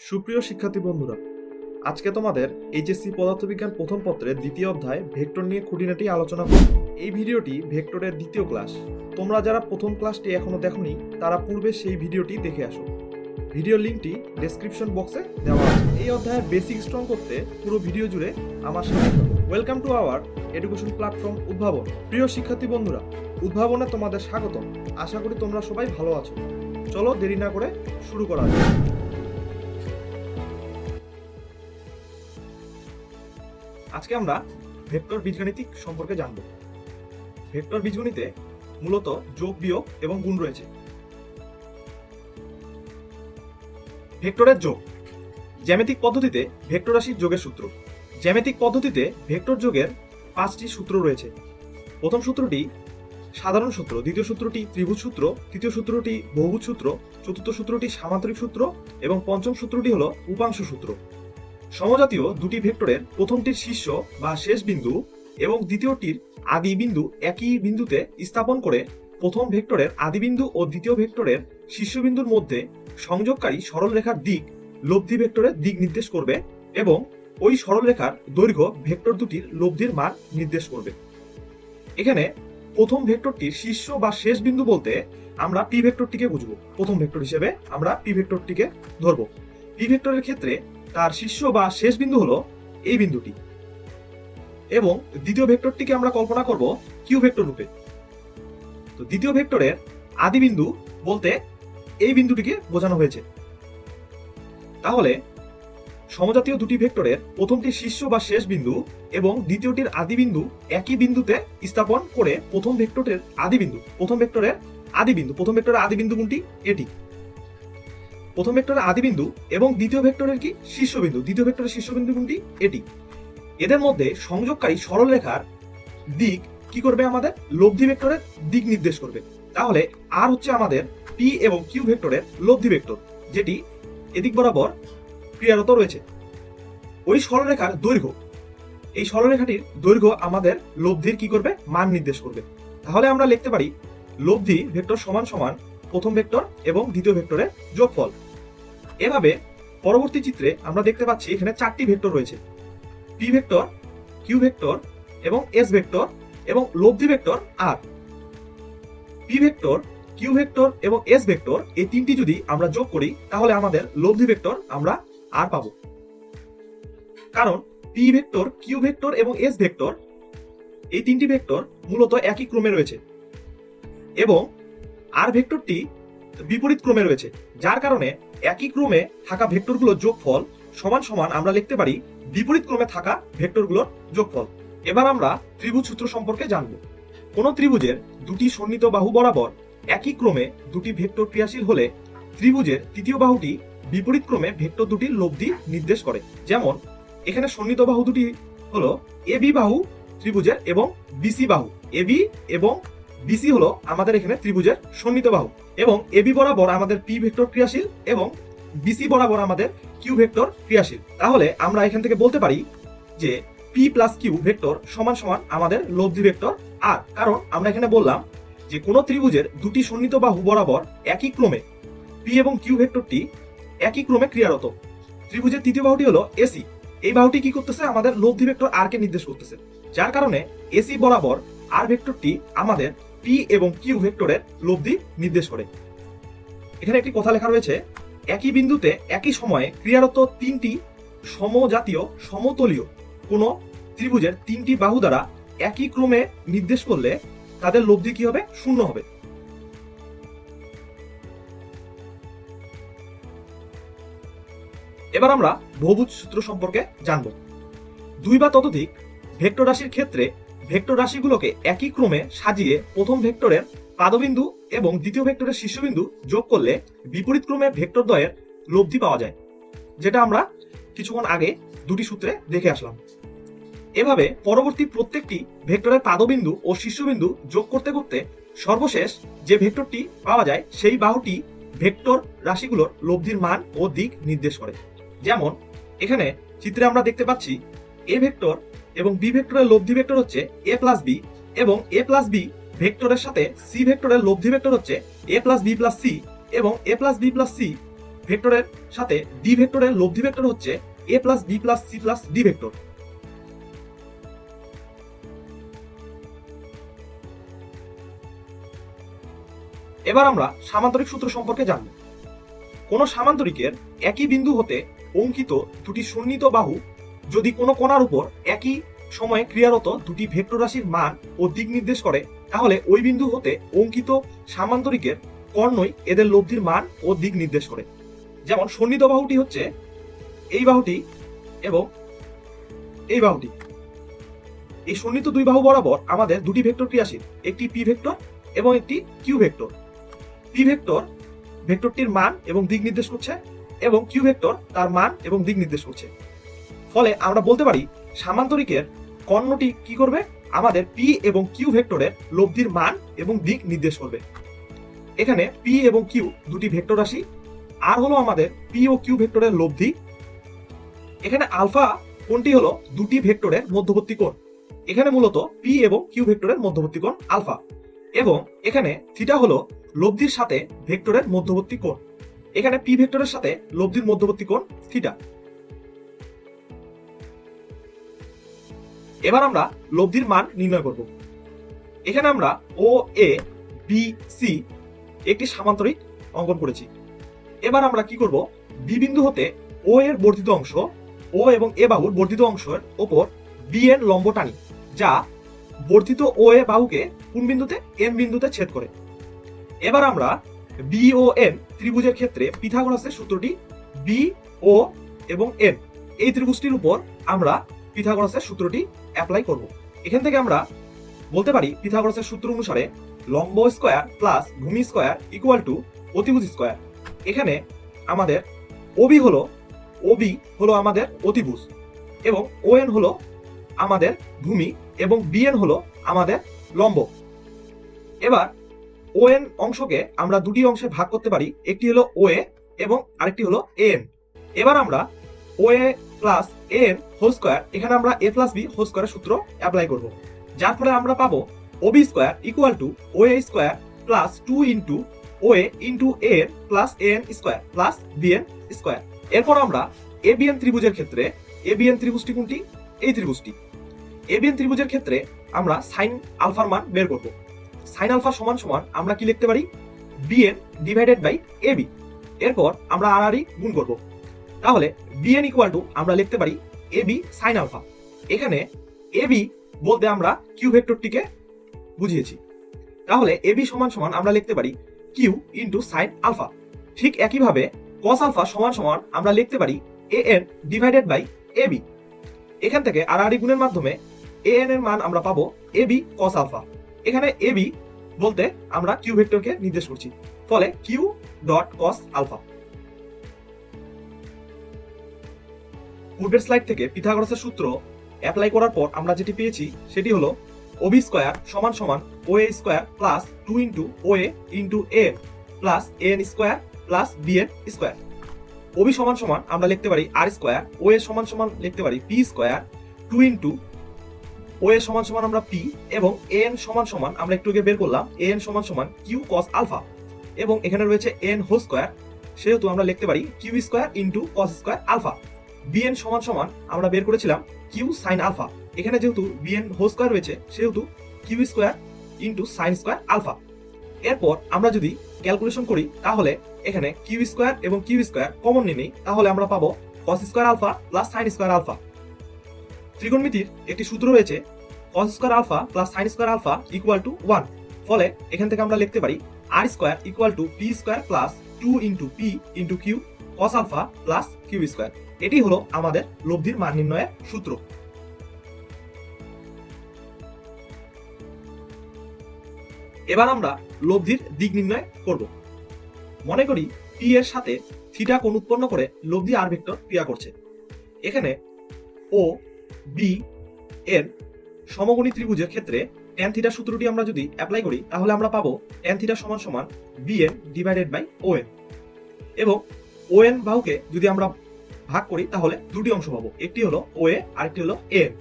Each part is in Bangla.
সুপ্রিয় শিক্ষার্থী বন্ধুরা, আজকে তোমাদের এইচএসসি পদার্থবিজ্ঞান প্রথম পত্রের দ্বিতীয় অধ্যায় ভেক্টর নিয়ে খুঁটিনাটি আলোচনা করব। এই ভিডিওটি ভেক্টরের দ্বিতীয় ক্লাস। তোমরা যারা প্রথম ক্লাসটি এখনো দেখোনি তারা পূর্বে সেই ভিডিওটি দেখে আসো। ভিডিও লিঙ্কটি ডেসক্রিপশন বক্সে দেওয়া আছে। এই অধ্যায়ের বেসিক স্ট্রং করতে পুরো ভিডিও জুড়ে আমার সাথে থাকো। Welcome to our education platform উদ্ভাবন। প্রিয় শিক্ষার্থী বন্ধুরা, উদ্ভাবনে তোমাদের স্বাগতম। আশা করি তোমরা সবাই ভালো আছো। চলো দেরি না করে শুরু করা যাক। আজকে আমরা ভেক্টর বীজগণিতিক সম্পর্কে জানব। ভেক্টর বীজগণিতে মূলত যোগ, বিয়োগ এবং গুণ রয়েছে। ভেক্টরের যোগ। জ্যামিতিক পদ্ধতিতে ভেক্টর রাশির যোগের সূত্র। জ্যামিতিক পদ্ধতিতে ভেক্টর যোগের 5টি সূত্র রয়েছে। প্রথম সূত্রটি সাধারণ সূত্র, দ্বিতীয় সূত্রটি ত্রিভুজ সূত্র, তৃতীয় সূত্রটি বহুভুজ সূত্র, চতুর্থ সূত্রটি সামান্তরিক সূত্র এবং পঞ্চম সূত্রটি হলো উপাংশ সূত্র। সমজাতীয় দুটি ভেক্টরের প্রথমটির শীর্ষ বা শেষ বিন্দু এবং দ্বিতীয়টির আদি বিন্দু একই বিন্দুতে স্থাপন করে প্রথম ভেক্টরের আদি বিন্দু ও দ্বিতীয় ভেক্টরের শীর্ষবিন্দুর মধ্যে সংযোগকারী সরলরেখার দিক লব্ধি ভেক্টরের দিক নির্দেশ করবে এবং ওই সরলরেখার দৈর্ঘ্য ভেক্টর দুটির লব্ধির মান নির্দেশ করবে। এখানে প্রথম ভেক্টরটির শীর্ষ বা শেষ বিন্দু বলতে আমরা পি ভেক্টরটিকে বুঝবো। প্রথম ভেক্টর হিসেবে আমরা পি ভেক্টরটিকে ধরবো। পি ভেক্টরের ক্ষেত্রে তার শীর্ষ বা শেষ বিন্দু হলো এই বিন্দুটি এবং দ্বিতীয় ভেক্টরটিকে আমরা কল্পনা করব কিউ ভেক্টর রূপে। তো দ্বিতীয় ভেক্টরের আদি বিন্দু বলতে এই বিন্দুটিকে বোঝানো হয়েছে। তাহলে সমজাতীয় দুটি ভেক্টরের প্রথমটির শীর্ষ বা শেষ বিন্দু এবং দ্বিতীয়টির আদি বিন্দু একই বিন্দুতে স্থাপন করে প্রথম ভেক্টরের আদি বিন্দু, প্রথম ভেক্টরের আদি বিন্দু কোনটি? এটি প্রথম ভেক্টরের আদি বিন্দু এবং দ্বিতীয় ভেক্টরের কি শীর্ষবিন্দু, দ্বিতীয় ভেক্টরের শীর্ষবিন্দু কোনটি? এটি। এদের মধ্যে সংযোগকারী সরলরেখার দিক কি করবে? আমাদের লব্ধি ভেক্টরের দিক নির্দেশ করবে। তাহলে আর হচ্ছে আমাদের পি এবং কিউ ভেক্টরের লব্ধি ভেক্টর, যেটি এদিক বরাবর ক্রিয়ারত রয়েছে। ওই সরলরেখার দৈর্ঘ্য, এই সরলরেখাটির দৈর্ঘ্য আমাদের লব্ধির কি করবে? মান নির্দেশ করবে। তাহলে আমরা লিখতে পারি লব্ধি ভেক্টর সমান সমান প্রথম ভেক্টর এবং দ্বিতীয় ভেক্টরের যোগফল। এভাবে পরবর্তী চিত্রে আমরা দেখতে পাচ্ছি এখানে 4টি ভেক্টর রয়েছে, পি ভেক্টর, কিউ ভেক্টর এবং এস ভেক্টর এবং লব্ধি ভেক্টর আর। পি ভেক্টর, কিউ ভেক্টর এবং এস ভেক্টর এই তিনটি যদি আমরা যোগ করি তাহলে আমাদের লব্ধি ভেক্টর আমরা আর পাবো। কারণ পি ভেক্টর, কিউ ভেক্টর এবং এস ভেক্টর এই তিনটি ভেক্টর মূলত একই ক্রমে রয়েছে এবং আর ভেক্টরটি বিপরীত ক্রমে রয়েছে, যার কারণে একই ক্রমে থাকা ভেক্টরগুলোর যোগফল সমান সমান আমরা লিখতে পারি বিপরীত ক্রমে থাকা ভেক্টরগুলোর যোগফল। এবার আমরা ত্রিভুজ সূত্র সম্পর্কে জানব। কোন ত্রিভুজের দুটি সন্নিহিত বাহু বরাবর একই ক্রমে দুটি ভেক্টর ক্রিয়াশীল হলে ত্রিভুজের তৃতীয় বাহুটি বিপরীত ক্রমে ভেক্টর দুটির লব্ধি নির্দেশ করে। যেমন এখানে সন্নিহিত বাহু দুটি হলো এবি বাহু ত্রিভুজের এবং বিসি বাহু। এবি এবং বিসি হলো আমাদের এখানে ত্রিভুজের সন্নিহিত বাহু এবং এবি বরাবর আমাদের পি ভেক্টর ক্রিয়াশীল এবং বিসি বরাবর আমাদের কিউ ভেক্টর ক্রিয়াশীল। তাহলে আমরা এখান থেকে বলতে পারি যে পি প্লাস কিউ ভেক্টর সমান সমান আমাদের লব্ধি ভেক্টর আর। কারণ আমরা এখানে বললাম যে কোন ত্রিভুজের দুটি সন্নিহিত বাহু বরাবর একই ক্রমে পি এবং কিউ ভেক্টরটি একই ক্রমে ক্রিয়ারত। ত্রিভুজের তৃতীয় বাহুটি হলো এসি। এই বাহুটি কি করতেছে? আমাদের লব্ধি ভেক্টর আর কে নির্দেশ করতেছে, যার কারণে এসি বরাবর আর ভেক্টরটি আমাদের পি এবং কিউ ভেক্টরের লব্ধি নির্দেশ করে। এখানে একটি কথা লেখা রয়েছে, একই বিন্দুতে একই সময়ে ক্রিয়ারত তিনটি সমজাতীয় সমতলীয় কোন ত্রিভুজের তিনটি বাহু দ্বারা একই ক্রমে নির্দেশ করলে তাদের লব্ধি কি হবে? 0 হবে। এবার আমরা বহুভুজ সূত্র সম্পর্কে জানব। দুই বা ততোধিক ভেক্টর রাশির ক্ষেত্রে ভেক্টর রাশিগুলোকে একই ক্রমে সাজিয়ে প্রথম ভেক্টরের পাদবিন্দু এবং দ্বিতীয় ভেক্টরের শীর্ষবিন্দু যোগ করলে বিপরীত ক্রমে ভেক্টর দ্বয়ের লব্ধি পাওয়া যায়, যেটা আমরা কিছুক্ষণ আগে দুটি সূত্রে দেখে আসলাম। এভাবে পরবর্তী প্রত্যেকটি ভেক্টরের পাদবিন্দু ও শীর্ষবিন্দু যোগ করতে করতে সর্বশেষ যে ভেক্টরটি পাওয়া যায় সেই বাহুটি ভেক্টর রাশিগুলোর লব্ধির মান ও দিক নির্দেশ করে। যেমন এখানে চিত্রে আমরা দেখতে পাচ্ছি এ ভেক্টর এবং বি ভেক্টরের লব্ধি ভেক্টর হচ্ছে এ প্লাস বি এবং এ প্লাস বি ভেক্টরের সাথে সি ভেক্টরের লব্ধি ভেক্টর হচ্ছে A plus B plus C এবং A plus B plus C ভেক্টরের সাথে ডি ভেক্টরের লব্ধি ভেক্টর হচ্ছে a plus B plus C plus D vector. এবার আমরা সামান্তরিক সূত্র সম্পর্কে জানব। কোন সামান্তরিকের একই বিন্দু হতে অঙ্কিত দুটি সন্নিহিত বাহু যদি কোনো কোণার উপর একই সময়ে ক্রিয়ারত দুটি ভেক্টর রাশির মান ও দিক নির্দেশ করে, তাহলে ওই বিন্দু হতে অঙ্কিত সামান্তরিকের কর্ণই এদের লব্ধির মান ও দিক নির্দেশ করে। যেমন সন্নিহিত বাহুটি হচ্ছে এই বাহুটি এবং এই বাহুটি। এই সন্নিহিত দুই বাহু বরাবর আমাদের দুটি ভেক্টর ক্রিয়াশীল, একটি পি ভেক্টর এবং একটি কিউ ভেক্টর। পি ভেক্টর ভেক্টরটির মান এবং দিক নির্দেশ করছে এবং কিউ ভেক্টর তার মান এবং দিক নির্দেশ করছে। ফলে আমরা বলতে পারি সামান্তরিকের কর্ণটি কি করবে, আমাদের পি এবং কিউ ভেক্টরের লব্ধির মান এবং দিক নির্দেশ করবে। এখানে পি এবং কিউ দুটি ভেক্টর রাশি, আর হলো আমাদের পি ও কিউ ভেক্টরের লব্ধি। এখানে আলফা কোণটি হলো দুটি ভেক্টরের মধ্যবর্তী কোণ। এখানে মূলত পি এবং কিউ ভেক্টরের মধ্যবর্তী কোণ আলফা, এবং এখানে থিটা হলো লব্ধির সাথে ভেক্টরের মধ্যবর্তী কোণ। এখানে পি ভেক্টরের সাথে লব্ধির মধ্যবর্তী কোণ থিটা। এবার আমরা লব্ধির মান নির্ণয় করব। এখানে আমরা ও এ বি সি একটি সামান্তরিক অঙ্কন করেছি। এবার আমরা কি করব, বি বিন্দু হতে ও এর বর্ধিত অংশ, ও এবং এ বাহুর বর্ধিত অংশের ওপর বি এর লম্ব টানি, যা বর্ধিত ও এ বাহুকে কোন বিন্দুতে, এন বিন্দুতে ছেদ করে। এবার আমরা বি ও এন ত্রিভুজের ক্ষেত্রে পিথাগোরাসের সূত্রটি বি ও এবং এন এই ত্রিভুজটির উপর আমরা পিথাগোরাসের সূত্রটি অ্যাপ্লাই করব। এখান থেকে আমরা বলতে পারি পিথাগোরাসের সূত্র অনুসারে লম্ব স্কয়ার প্লাস ভূমি স্কয়ার ইকুয়াল টু অতিভুজ স্কয়ার। এখানে আমাদের ওবি হলো আমাদের অতিভুজ, এবং ওএন হলো আমাদের ভূমি, এবং বিএন হলো আমাদের লম্ব। এবার ওএন অংশকে আমরা দুটি অংশে ভাগ করতে পারি, একটি হলো ওএ এবং আরেকটি হলো এন। এবার আমরা OA plus N whole square, এখানে আমরা এ প্লাস বি হোল স্কয়ারের সূত্র অ্যাপ্লাই করব, যার ফলে আমরা পাবো OB square equal to OA square plus 2 into OA into N plus N square plus BN square. এরপর আমরা এবিএন ত্রিভুজের ক্ষেত্রে, এবিএন ত্রিভুজটি কোনটি, এই ত্রিভুজটি। এবিএন ত্রিভুজের ক্ষেত্রে আমরা সাইন আলফার মান বের করব। সাইন আলফা সমান সমান আমরা কি লিখতে পারি, বিএন ডিভাইডেড বাই এবি। এরপর আমরা আর গুণ করব, তাহলে বিএন ইকুয়াল টু আমরা লিখতে পারি এবি সাইন আলফা। এখানে এবি বলতে আমরা কিউ ভেক্টরটিকে বুঝিয়েছি, তাহলে এবি সমান সমান আমরা লিখতে পারি কিউ ইন্টু সাইন আলফা। ঠিক একইভাবে কস আলফা সমান সমান আমরা লিখতে পারি এএন ডিভাইডেড বাই এবি। এখান থেকে আর গুণের মাধ্যমে এএন এর মান আমরা পাবো এবি কস আলফা। এখানে এবি বলতে আমরা কিউ ভেক্টরকে নির্দেশ করছি, ফলে কিউ ডট কস আলফা। পূর্বের স্লাইড থেকে পিথাগোরাসের সূত্র অ্যাপ্লাই করার পর আমরা যেটি পেয়েছি সেটি হলো ওবি স্কয়ার সমান সমান OA square plus 2 into OA into N plus N square plus BN square. OB সমান সমান আমরা লিখতে পারি আর স্কয়ার, ওএ সমান সমান লিখতে পারি পি স্কয়ার, 2 ইন্টু ওএ সমান সমান আমরা পি, এবং এন সমান সমান আমরা একটু আগে বের করলাম এন সমান সমান কিউ কস আলফা, এবং এখানে রয়েছে এন হোল স্কয়ার, সেহেতু আমরা লিখতে পারি Q square into cos square alpha. BN সমান সমান আমরা বের করেছিলাম কিউ সাইন আলফা, এখানে যেহেতু বিএন হোল স্কয়ার রয়েছে সেহেতু q square into sine square alpha. এরপর আমরা যদি ক্যালকুলেশন করি তাহলে এখানে কিউ স্কয়ার এবং কিউ স্কয়ার কমন নিয়ে নেই, তাহলে আমরা পাবো cos square alpha plus sine square alpha. ত্রিকোণমিতির একটি সূত্র রয়েছে cos square alpha plus sine square alpha equal to 1। ফলে এখান থেকে আমরা লিখতে পারি r square equal to p square plus 2 into p into q cos alpha plus Q square. এটি হলো আমাদের লব্ধির মান নির্ণয়ের সূত্র। এবার আমরা লব্ধির দিক নির্ণয় করব। মনে করি পি এর সাথে থিটা কোণ উৎপন্ন করে লব্ধি আর ভেক্টর ক্রিয়া করছে। এখানে ও বি এর সমকোণী ত্রিভুজের ক্ষেত্রে ট্যান থিটা সূত্রটি আমরা যদি অ্যাপ্লাই করি তাহলে আমরা পাবো ট্যান থিটা সমান সমান বিএন ডিভাইডেড বাই ওএন, এবং ওএন বাহুকে যদি আমরা ভাগ করি তাহলে দুটি অংশ পাবো, একটি হলো ওএ আরেকটি হলো এন।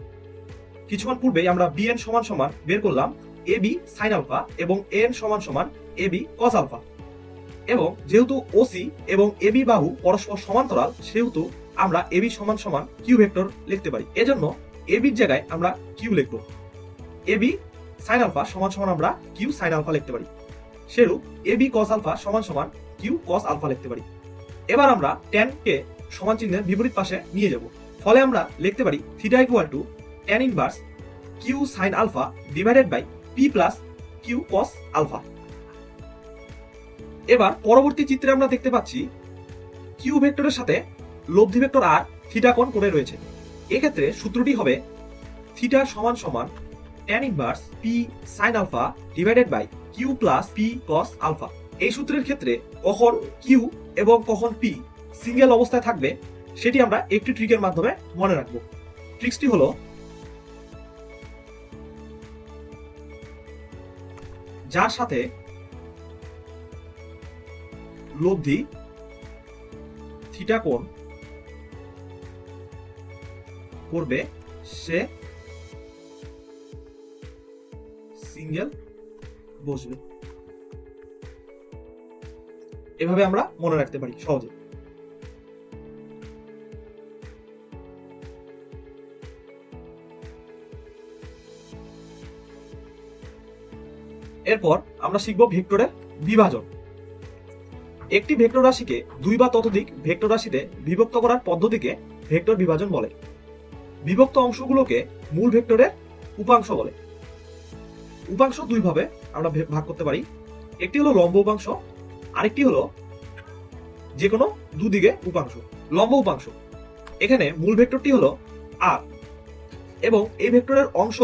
কিছুক্ষণ পূর্বেই আমরা বিএন সমান সমান বের করলাম এবি সাইন আলফা এবং এন সমান সমান এবি কস আলফা। এবং যেহেতু ওসি এবং এবি বাহু পরস্পর সমান্তরাল, সেহেতু আমরা এবি সমান সমান কিউ ভেক্টর লিখতে পারি। এজন্য এবির জায়গায় আমরা কিউ লিখব। এবি সাইন আলফা সমান সমান আমরা কিউ সাইন আলফা লিখতে পারি। সেরূপ এবি কস আলফা সমান সমান কিউ কস আলফা লিখতে পারি। এবার আমরা ট্যান কে সমান চিহ্নের বিপরীত পাশে নিয়ে যাব। ফলে আমরা লিখতে পারি theta equal to tan inverse Q sine alpha divided by P plus Q cos alpha. এবার পরবর্তী চিত্রে আমরা দেখতে পাচ্ছি কিউ ভেক্টরের সাথে লব্ধি ভেক্টর আর থিটা কোণ করে রয়েছে। এক্ষেত্রে সূত্রটি হবে থিটা সমান সমান tan inverse P sine alpha divided by Q plus P cos alpha. এই সূত্রের ক্ষেত্রে কখন কিউ এবং কখন পি সিঙ্গেল অবস্থায় থাকবে সেটি আমরা একটি ট্রিকের মাধ্যমে মনে রাখবো। ট্রিক্সটি হলো যার সাথে লব্ধি থিটা কোণ করবে সে সিঙ্গেল বসবে। এভাবে আমরা মনে রাখতে পারি সহজে। এরপর আমরা শিখব ভেক্টরের বিভাজন। একটি ভেক্টর রাশিকে দুই বা ততোধিক ভেক্টর রাশিতে বিভক্ত করার পদ্ধতিকে ভেক্টর বিভাজন বলে। বিভক্ত অংশগুলোকে মূল ভেক্টরের উপাংশ বলে। উপাংশ দুই ভাবে আমরা ভাগ করতে পারি। একটি হলো লম্ব উপাংশ, আরেকটি হলো যে কোনো দুদিকে উপাংশ। লম্ব উপাংশ, এখানে মূল ভেক্টরটি হলো আর এবং এই ভেক্টরের অংশ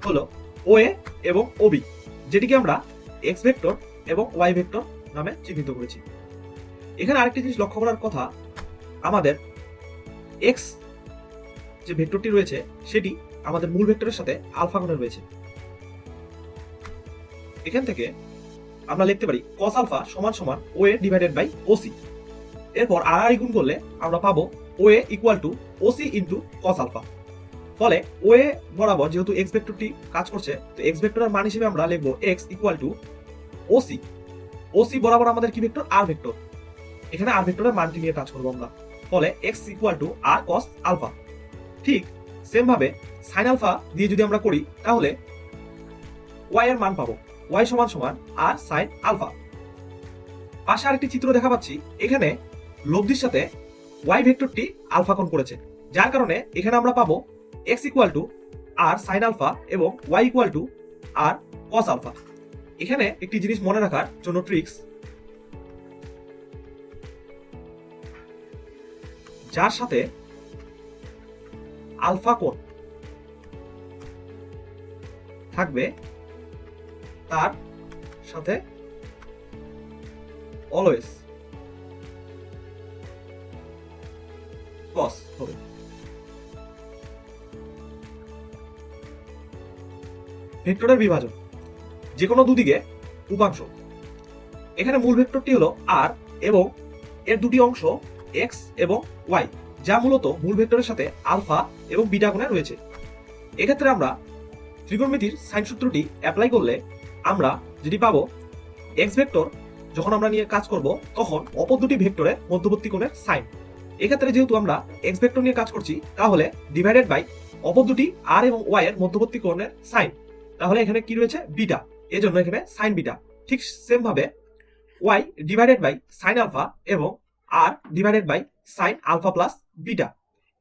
হলো ওএ এবং ওবি, যেটিকে আমরা এক্স ভেক্টর এবং ওয়াই ভেক্টর নামে চিহ্নিত করেছি। এখানে আরেকটি জিনিস লক্ষ্য করার কথা, আমাদের এক্স যে ভেক্টরটি রয়েছে সেটি আমাদের মূল ভেক্টরের সাথে আলফা কোণে রয়েছে। এখান থেকে আমরা লিখতে পারি cos আলফা সমান সমান OA ডিভাইডেড বাই OC। এরপর আর গুণ করলে আমরা পাবো OA equal to OC into cos alpha. ফলে OA বরাবর যেহেতু x ভেক্টরটি কাজ করছে, তো x ভেক্টরের মান হিসেবে আমরা লিখবো x equal to OC। OC বরাবর আমাদের কি ভেক্টর? আর ভেক্টর। এখানে আর ভেক্টরের মানটি নিয়ে কাজ করবো আমরা। ফলে x equal to R cos alpha. ঠিক সেম ভাবে sin আলফা দিয়ে যদি আমরা করি তাহলে y এর মান পাবো y সমান সমান আর sin আলফা। পাশে আরেকটি চিত্র দেখা পাচ্ছি, এখানে লব্ধির সাথে y ভেক্টরটি আলফা কোণ করেছে, যার কারণে এখানে আমরা পাবো x equal to R sin alpha এবং y equal to R cos alpha. এখানে একটি জিনিস মনে রাখার জন্য ট্রিক্স, যার সাথে আলফা কোণ থাকবে তার সাথে অলওয়েজ cos হবে। ভেক্টরের বিভাজন, যে কোনো দুদিকে উপাংশ। এখানে মূল ভেক্টরটি হলো আর এবং এর দুটি অংশ x এবং y, যা মূলত মূল ভেক্টরের সাথে আলফা এবং বিটা কোণে রয়েছে। এক্ষেত্রে আমরা ত্রিকোণমিতির সাইন সূত্রটি অ্যাপ্লাই করলে আমরা যেটি পাবো, x ভেক্টর যখন আমরা নিয়ে কাজ করব তখন অপর দুটি ভেক্টরের মধ্যবর্তী কোণের সাইন। এক্ষেত্রে যেহেতু আমরা x ভেক্টর নিয়ে কাজ করছি, তাহলে ডিভাইডেড বাই অপর দুটি r এবং y এর মধ্যবর্তী কোণের সাইন। তাহলে এখানে কি রয়েছে? বিটা, এজন্য এখানে সাইন বিটা। ঠিক সেম ভাবে y divided by sine alpha এবং r divided by sine alpha plus beta.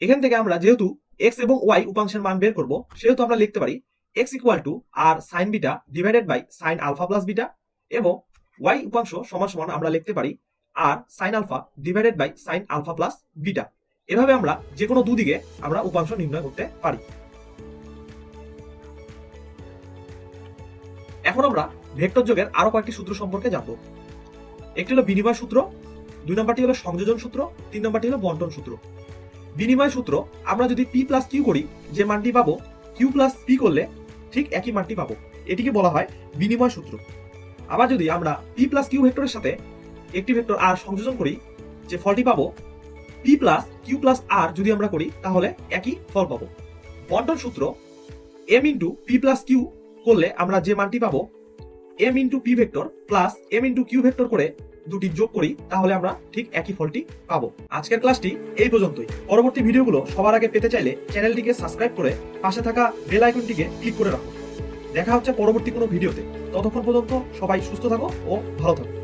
এখান থেকে আমরা যেহেতু x এবং y উপাংশের মান বের করব, সেহেতু আমরা লিখতে পারি x equal to r sine beta divided by sine alpha plus beta এবং y উপাংশ সমান সমান আমরা লিখতে পারি r sine alpha divided by sine alpha plus beta. এভাবে আমরা যে কোনো দুদিকে আমরা উপাংশ নির্ণয় করতে পারি। এখন আমরা ভেক্টর যোগের আরো কয়েকটি সূত্র সম্পর্কে জানবো। একটি হলো বিনিময় সূত্র, দুই নম্বরটি হলো সংযোজন সূত্র, তিন নম্বরটি হলো বন্টন সূত্র। বিনিময় সূত্র, আমরা যদি p প্লাস কিউ করি যে মানটি পাবো, কিউ প্লাস পি করলে ঠিক একই মানটি পাবো, এটিকে বলা হয় বিনিময় সূত্র। আবার যদি আমরা p প্লাস কিউ ভেক্টরের সাথে একটি ভেক্টর আর সংযোজন করি, যে ফলটি পাবো p প্লাস কিউ প্লাস আর যদি আমরা করি তাহলে একই ফল পাবো। বন্টন সূত্র, m into P plus Q করলে আমরা যে মানটি পাবো m into P vector plus m into Q vector করে দুটি যোগ করি তাহলে আমরা ঠিক একই ফলটি পাবো। আজকের ক্লাসটি এই পর্যন্তই। পরবর্তী ভিডিওগুলো সবার আগে পেতে চাইলে চ্যানেলটিকে সাবস্ক্রাইব করে পাশে থাকা বেল আইকনটিকে ক্লিক করে রাখুন। দেখা হচ্ছে পরবর্তী কোনো ভিডিওতে। ততক্ষণ পর্যন্ত সবাই সুস্থ থাকো ও ভালো থাকো।